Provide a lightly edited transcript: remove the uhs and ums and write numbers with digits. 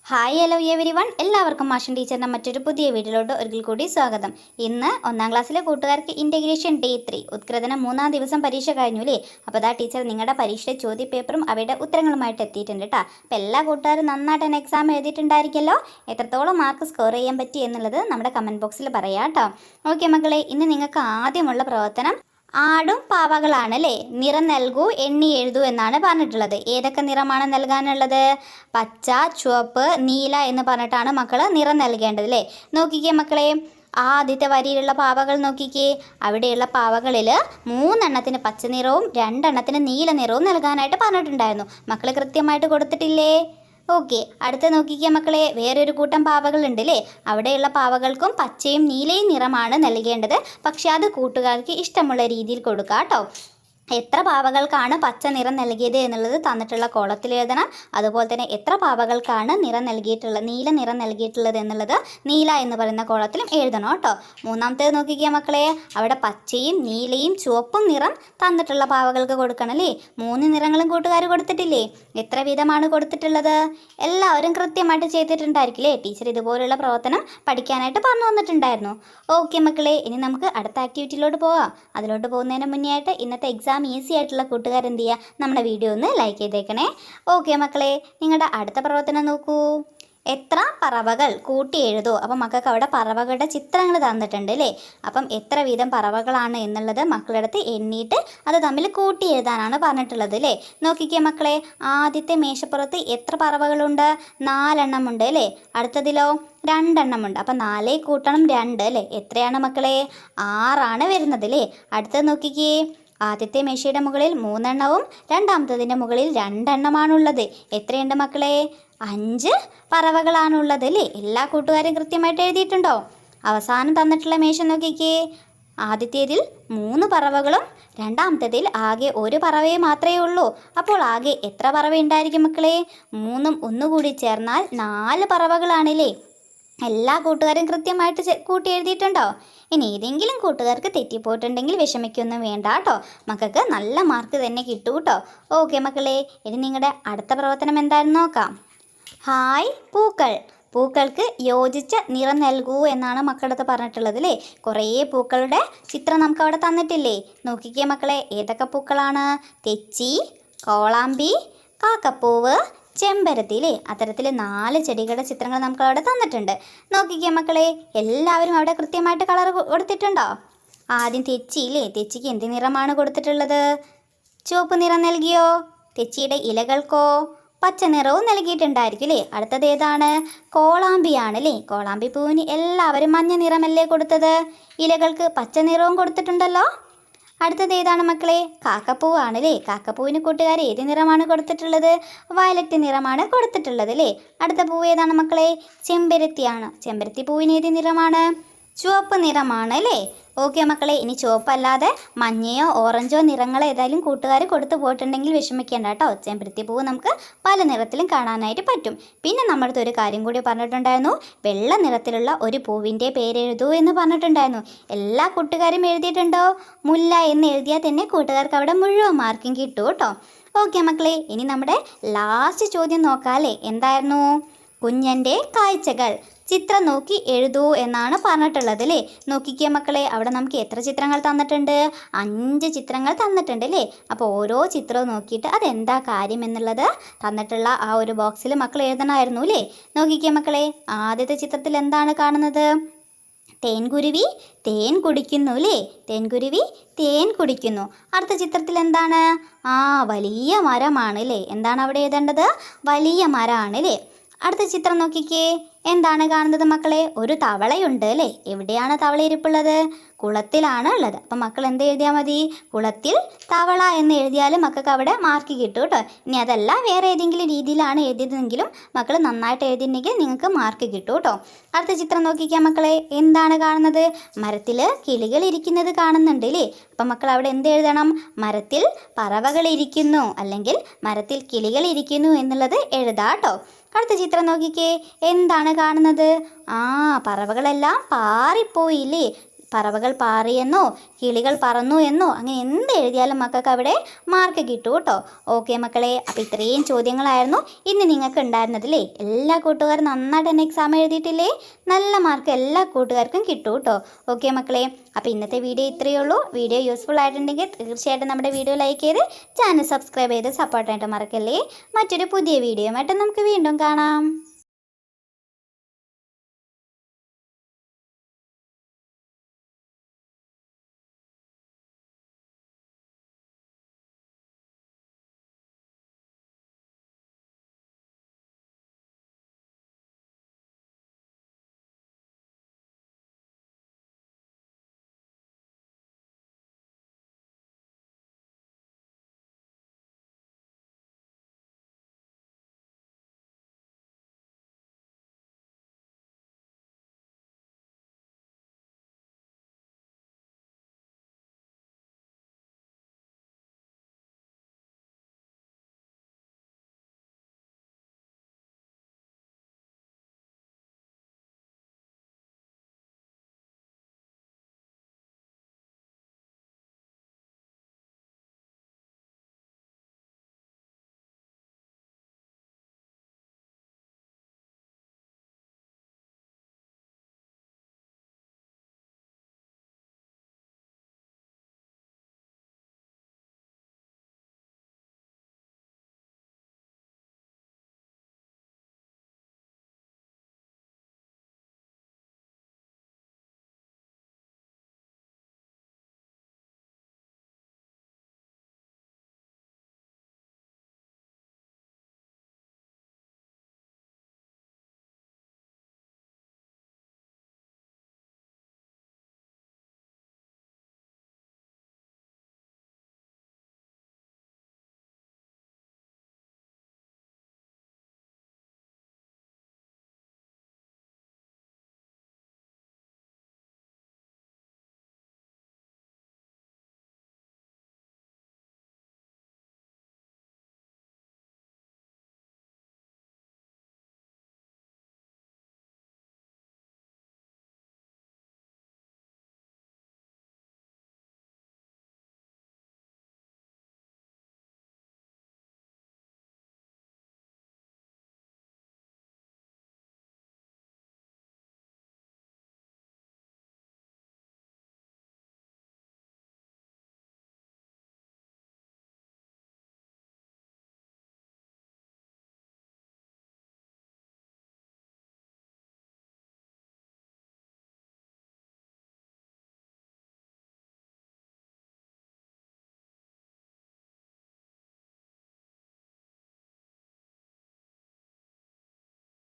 Hi hello every one, എല്ലാവർക്കും മാഷൻ ടീച്ചറിൻ്റെ മറ്റൊരു പുതിയ വീഡിയോയിലോട്ട് ഒരിക്കൽ കൂടി സ്വാഗതം. ഇന്ന് 1ാം ക്ലാസ്സിലെ കൂട്ടുകാർക്ക് ഇൻ്റഗ്രേഷൻ ഡേ 3 ഉത്കൃതനം 3ാം ദിവസം പരീക്ഷ കഴിഞ്ഞു അല്ലേ. അപ്പോൾ അതാ ടീച്ചർ നിങ്ങളുടെ പരീക്ഷയുടെ ചോദ്യപേപ്പറും അവയുടെ ഉത്തരങ്ങളുമായിട്ട് എത്തിയിട്ടുണ്ട് കേട്ടോ. അപ്പോൾ എല്ലാ കൂട്ടുകാരും നന്നായിട്ട് തന്നെ എക്സാം എഴുതിയിട്ടുണ്ടായിരിക്കുമല്ലോ. എത്രത്തോളം മാർക്ക് സ്കോർ ചെയ്യാൻ പറ്റി എന്നുള്ളത് നമ്മുടെ കമൻറ്റ് ബോക്സിൽ പറയാം കേട്ടോ. ഓക്കെ മക്കളെ, ഇന്ന് നിങ്ങൾക്ക് ആദ്യമുള്ള പ്രവർത്തനം ആടും പാവകളാണല്ലേ. നിറം നൽകൂ, എണ്ണി എഴുതൂ എന്നാണ് പറഞ്ഞിട്ടുള്ളത്. ഏതൊക്കെ നിറമാണ് നൽകാനുള്ളത്? പച്ച, ചുവപ്പ്, നീല എന്ന് പറഞ്ഞിട്ടാണ് മക്കൾ നിറം നൽകേണ്ടത് അല്ലേ. നോക്കിക്കേ മക്കളെ, ആദ്യത്തെ വരിയിലുള്ള പാവകൾ നോക്കിക്കേ. അവിടെയുള്ള പാവകളിൽ 3 പച്ച നിറവും 2 നീല നിറവും നൽകാനായിട്ട് പറഞ്ഞിട്ടുണ്ടായിരുന്നു. മക്കൾ കൃത്യമായിട്ട് കൊടുത്തിട്ടില്ലേ? ഓക്കെ, അടുത്ത നോക്കിക്കുക മക്കളെ, വേറൊരു കൂട്ടം പാവകളുണ്ട് അല്ലേ. അവിടെയുള്ള പാവകൾക്കും പച്ചയും നീലയും നിറമാണ് നൽകേണ്ടത്. പക്ഷെ അത് കൂട്ടുകാർക്ക് ഇഷ്ടമുള്ള രീതിയിൽ കൊടുക്കുക കേട്ടോ. എത്ര പാവകൾക്കാണ് പച്ച നിറം നൽകിയത് എന്നുള്ളത് തന്നിട്ടുള്ള കോളത്തിൽ എഴുതണം. അതുപോലെ തന്നെ എത്ര പാവകൾക്കാണ് നീല നിറം നൽകിയിട്ടുള്ളത് എന്നുള്ളത് നീല എന്ന് പറയുന്ന കോളത്തിലും എഴുതണം കേട്ടോ. മൂന്നാമത്തേത് നോക്കിക്കുക മക്കളെ, അവിടെ പച്ചയും നീലയും ചുവപ്പും നിറം തന്നിട്ടുള്ള പാവകൾക്ക് കൊടുക്കണം അല്ലേ. 3 നിറങ്ങളും കൂട്ടുകാർ കൊടുത്തിട്ടില്ലേ? എത്ര വീതമാണ് കൊടുത്തിട്ടുള്ളത്? എല്ലാവരും കൃത്യമായിട്ട് ചെയ്തിട്ടുണ്ടായിരിക്കില്ലേ. ടീച്ചർ ഇതുപോലുള്ള പ്രവർത്തനം പഠിക്കാനായിട്ട് പറഞ്ഞു തന്നിട്ടുണ്ടായിരുന്നു. ഓക്കെ മക്കളെ, ഇനി നമുക്ക് അടുത്ത ആക്ടിവിറ്റിയിലോട്ട് പോകാം. അതിലോട്ട് പോകുന്നതിന് മുന്നേ ആയിട്ട് ഇന്നത്തെ എക്സാം ഈസി ആയിട്ടുള്ള കൂട്ടുകാർ എന്ത് ചെയ്യുക, നമ്മുടെ വീഡിയോ ഒന്ന് ലൈക്ക് ചെയ്തേക്കണേ. ഓക്കെ മക്കളെ, നിങ്ങളുടെ അടുത്ത പ്രവർത്തനം നോക്കൂ. എത്ര പറവകൾ കൂട്ടി എഴുതൂ. അപ്പം മക്കൾക്ക് അവിടെ പറവകളുടെ ചിത്രങ്ങൾ തന്നിട്ടുണ്ട് അല്ലേ. അപ്പം എത്ര വീതം പറവകളാണ് എന്നുള്ളത് മക്കളുടെ അടുത്ത് എണ്ണിയിട്ട് അത് തമ്മിൽ കൂട്ടി എഴുതാനാണ് പറഞ്ഞിട്ടുള്ളത് അല്ലേ. നോക്കിക്കേ മക്കളെ, ആദ്യത്തെ മേശപ്പുറത്ത് എത്ര പറവകളുണ്ട്? 4 ഉണ്ട് അല്ലേ. അടുത്തതിലോ 2 ഉണ്ട്. അപ്പം 4 കൂട്ടണം 2 അല്ലേ. എത്രയാണ് മക്കളെ? 6 വരുന്നത് അല്ലേ. അടുത്തത് നോക്കിക്കേ, ആദ്യത്തെ മേശയുടെ മുകളിൽ 3 രണ്ടാമത്തതിൻ്റെ മുകളിൽ 2 എത്രയുണ്ട് മക്കളെ? 5 പറവകളാണുള്ളത് അല്ലേ. എല്ലാ കൂട്ടുകാരും കൃത്യമായിട്ട് എഴുതിയിട്ടുണ്ടോ? അവസാനം തന്നിട്ടുള്ള മേശ നോക്കിക്കേ, ആദ്യത്തേതിൽ 3 പറവകളും രണ്ടാമത്തേതിൽ ആകെ 1 പറവയെ മാത്രമേ ഉള്ളൂ. അപ്പോൾ ആകെ എത്ര പറവ ഉണ്ടായിരിക്കും മക്കളെ? 3ഉം ഒന്നുകൂടി ചേർന്നാൽ 4 പറവകളാണല്ലേ. എല്ലാ കൂട്ടുകാരും കൃത്യമായിട്ട് കൂട്ടി എഴുതിയിട്ടുണ്ടോ? ഇനി ഏതെങ്കിലും കൂട്ടുകാർക്ക് തെറ്റിപ്പോയിട്ടുണ്ടെങ്കിൽ വിഷമിക്കൊന്നും വേണ്ട കേട്ടോ. മക്കൾക്ക് നല്ല മാർക്ക് തന്നെ കിട്ടും കേട്ടോ. ഓക്കെ മക്കളെ, ഇനി നിങ്ങളുടെ അടുത്ത പ്രവർത്തനം എന്താണെന്ന് നോക്കാം. ഹായ് പൂക്കൾ, പൂക്കൾക്ക് യോജിച്ച നിറം നൽകൂ എന്നാണ് മക്കളടുത്ത് പറഞ്ഞിട്ടുള്ളത് അല്ലേ. കുറേ പൂക്കളുടെ ചിത്രം നമുക്ക് അവിടെ തന്നിട്ടില്ലേ. നോക്കിക്കേ മക്കളെ, ഏതൊക്കെ പൂക്കളാണ്? തെച്ചി, കോളാമ്പി, കാക്കപ്പൂവ്, ചെമ്പരത്തി അല്ലേ. അത്തരത്തിൽ 4 ചെടികളുടെ ചിത്രങ്ങൾ നമുക്ക് അവിടെ തന്നിട്ടുണ്ട്. നോക്കിക്കേ മക്കളെ, എല്ലാവരും അവിടെ കൃത്യമായിട്ട് കളർ കൊടുത്തിട്ടുണ്ടോ? ആദ്യം തെച്ചി ഇല്ലേ. തെച്ചിക്ക് എന്ത് നിറമാണ് കൊടുത്തിട്ടുള്ളത്? ചുവപ്പ് നിറം നൽകിയോ? തെച്ചിയുടെ ഇലകൾക്കോ പച്ച നിറവും നൽകിയിട്ടുണ്ടായിരിക്കും അല്ലേ. അടുത്തത് ഏതാണ്? കോളാമ്പിയാണ് അല്ലേ. കോളാമ്പി പൂവിന് എല്ലാവരും മഞ്ഞ നിറമല്ലേ കൊടുത്തത്. ഇലകൾക്ക് പച്ച നിറവും കൊടുത്തിട്ടുണ്ടല്ലോ. അടുത്തത് ഏതാണ് മക്കളെ? കാക്കപ്പൂവാണ് അല്ലേ. കാക്കപ്പൂവിന് കൂട്ടുകാർ ഏത് നിറമാണ് കൊടുത്തിട്ടുള്ളത്? വയലറ്റ് നിറമാണ് കൊടുത്തിട്ടുള്ളത് അല്ലേ. അടുത്ത പൂവ് ഏതാണ് മക്കളെ? ചെമ്പരത്തിയാണ്. ചെമ്പരത്തി പൂവിന് ഏത് നിറമാണ്? ചുവപ്പ് നിറമാണ് അല്ലേ. ഓക്കെ മക്കളെ, ഇനി ചുവപ്പല്ലാതെ മഞ്ഞയോ ഓറഞ്ചോ നിറങ്ങൾ ഏതായാലും കൂട്ടുകാർ കൊടുത്തു പോയിട്ടുണ്ടെങ്കിൽ വിഷമിക്കേണ്ട കേട്ടോ. ചെമ്പരത്തി പൂവ് നമുക്ക് പല നിറത്തിലും കാണാനായിട്ട് പറ്റും. പിന്നെ നമ്മുടെ അടുത്ത് ഒരു കാര്യം കൂടി പറഞ്ഞിട്ടുണ്ടായിരുന്നു, വെള്ള നിറത്തിലുള്ള ഒരു പൂവിൻ്റെ പേരെഴുതൂ എന്ന് പറഞ്ഞിട്ടുണ്ടായിരുന്നു. എല്ലാ കൂട്ടുകാരും എഴുതിയിട്ടുണ്ടോ? മുല്ല എന്ന് എഴുതിയാൽ തന്നെ കൂട്ടുകാർക്ക് അവിടെ മുഴുവൻ മാർക്കും കിട്ടും കേട്ടോ. ഓക്കെ മക്കളെ, ഇനി നമ്മുടെ ലാസ്റ്റ് ചോദ്യം നോക്കാം അല്ലേ. എന്തായിരുന്നു? കുഞ്ഞൻ്റെ കാഴ്ചകൾ ചിത്രം നോക്കി എഴുതൂ എന്നാണ് പറഞ്ഞിട്ടുള്ളത് അല്ലേ. നോക്കിക്കേ മക്കളെ, അവിടെ നമുക്ക് എത്ര ചിത്രങ്ങൾ തന്നിട്ടുണ്ട്? 5 ചിത്രങ്ങൾ തന്നിട്ടുണ്ട് അല്ലേ. അപ്പോൾ ഓരോ ചിത്രവും നോക്കിയിട്ട് അതെന്താ കാര്യം എന്നുള്ളത് തന്നിട്ടുള്ള ആ ഒരു ബോക്സിൽ മക്കൾ എഴുതണമായിരുന്നു അല്ലേ. നോക്കിക്കേ മക്കളെ, ആദ്യത്തെ ചിത്രത്തിൽ എന്താണ് കാണുന്നത്? തേൻകുരുവി തേൻ കുടിക്കുന്നു അല്ലേ. തേൻകുരുവി തേൻ കുടിക്കുന്നു. അടുത്ത ചിത്രത്തിൽ എന്താണ്? വലിയ മരമാണ് അല്ലേ. എന്താണ് അവിടെ എഴുതേണ്ടത്? വലിയ മരമാണ് അല്ലേ. അടുത്ത ചിത്രം നോക്കിക്കേ, എന്താണ് കാണുന്നത് മക്കളെ? ഒരു തവളയുണ്ട് അല്ലേ. എവിടെയാണ് തവള ഇരിപ്പുള്ളത്? കുളത്തിലാണ് ഉള്ളത്. അപ്പം മക്കൾ എന്ത് എഴുതിയാൽ മതി? കുളത്തിൽ തവള എന്ന് എഴുതിയാലും മക്കൾക്ക് അവിടെ മാർക്ക് കിട്ടും കേട്ടോ. ഇനി അതല്ല വേറെ ഏതെങ്കിലും രീതിയിലാണ് എഴുതിയതെങ്കിലും മക്കൾ നന്നായിട്ട് എഴുതിയിട്ടുണ്ടെങ്കിൽ നിങ്ങൾക്ക് മാർക്ക് കിട്ടും കേട്ടോ. അടുത്ത ചിത്രം നോക്കിക്കാം മക്കളെ, എന്താണ് കാണുന്നത്? മരത്തിൽ കിളികൾ ഇരിക്കുന്നത് കാണുന്നുണ്ട് അല്ലേ. അപ്പം മക്കൾ അവിടെ എന്ത് എഴുതണം? മരത്തിൽ പറവകൾ ഇരിക്കുന്നു അല്ലെങ്കിൽ മരത്തിൽ കിളികൾ ഇരിക്കുന്നു എന്നുള്ളത് എഴുതാം കേട്ടോ. അടുത്ത ചിത്രം നോക്കിക്കേ, എന്താണ് കാണുന്നത്? പറവകളെല്ലാം പാറിപ്പോയില്ലേ. പറവകൾ പാറിയെന്നോ കിളികൾ പറന്നു എന്നോ അങ്ങനെ എന്ത് എഴുതിയാലും മക്കൾക്ക് അവിടെ മാർക്ക് കിട്ടും കേട്ടോ. ഓക്കെ മക്കളെ, അപ്പോൾ ഇത്രയും ചോദ്യങ്ങളായിരുന്നു ഇന്ന് നിങ്ങൾക്ക് ഉണ്ടായിരുന്നതില്ലേ. എല്ലാ കൂട്ടുകാരും നന്നായിട്ട് തന്നെ എക്സാം എഴുതിയിട്ടില്ലേ? നല്ല മാർക്ക് എല്ലാ കൂട്ടുകാർക്കും കിട്ടും കേട്ടോ. ഓക്കെ മക്കളെ, അപ്പോൾ ഇന്നത്തെ വീഡിയോ ഇത്രയേ ഉള്ളൂ. വീഡിയോ യൂസ്ഫുൾ ആയിട്ടുണ്ടെങ്കിൽ തീർച്ചയായിട്ടും നമ്മുടെ വീഡിയോ ലൈക്ക് ചെയ്ത് ചാനൽ സബ്സ്ക്രൈബ് ചെയ്ത് സപ്പോർട്ടായിട്ട് മറക്കല്ലേ. മറ്റൊരു പുതിയ വീഡിയോയുമായിട്ട് നമുക്ക് വീണ്ടും കാണാം.